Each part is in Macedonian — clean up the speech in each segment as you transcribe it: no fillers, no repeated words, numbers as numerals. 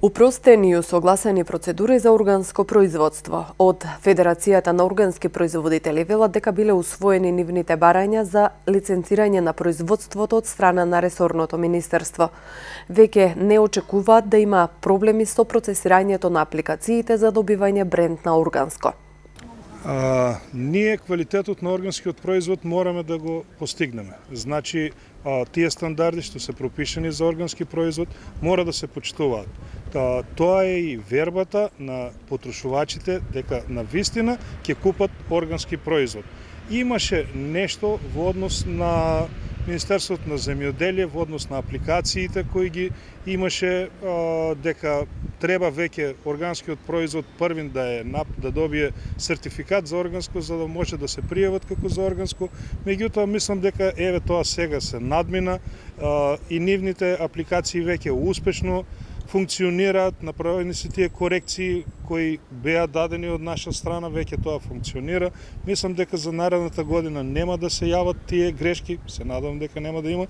Упростени и усогласени процедури за органско производство. Од Федерацијата на органски производители велат дека биле усвоени нивните барања за лиценцирање на производството од страна на ресорното министерство. Веќе не очекуваат да има проблеми со процесирањето на апликациите за добивање бренд на органско. Ние квалитетот на органскиот производ мораме да го постигнеме. Значи, тие стандарди што се пропишани за органски производ мора да се почитуваат. Тоа е и вербата на потрошувачите дека на вистина ќе купат органски производ. Имаше нешто во однос на Министерството на земјоделие, во однос на апликациите кои ги имаше, дека треба веќе органскиот производ првин да добие сертификат за органско за да може да се пријават како за органско. Меѓутоа мислам дека еве тоа сега се надмина и нивните апликации веќе успешно функционираат, направени се тие корекции кои беа дадени од наша страна, веќе тоа функционира. Мислам дека за наредната година нема да се јават тие грешки, се надевам дека нема да има.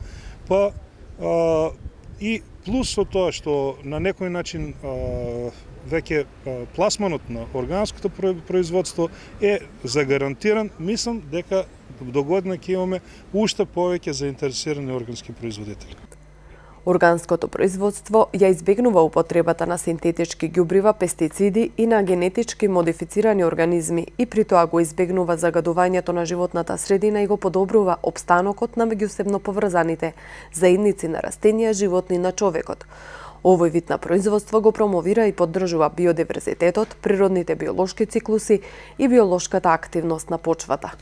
И плюс со тоа што на некој начин веќе пласманот на органското производство е загарантиран, мислам дека до година ќе имаме уште повеќе заинтересирани органски производители. Органското производство ја избегнува употребата на синтетички ѓубрива, пестициди и на генетички модифицирани организми и при тоа го избегнува загадувањето на животната средина и го подобрува опстанокот на меѓусебно поврзаните заедници на растенија, животни на човекот. Овој вид на производство го промовира и поддржува биодиверзитетот, природните биолошки циклуси и биолошката активност на почвата.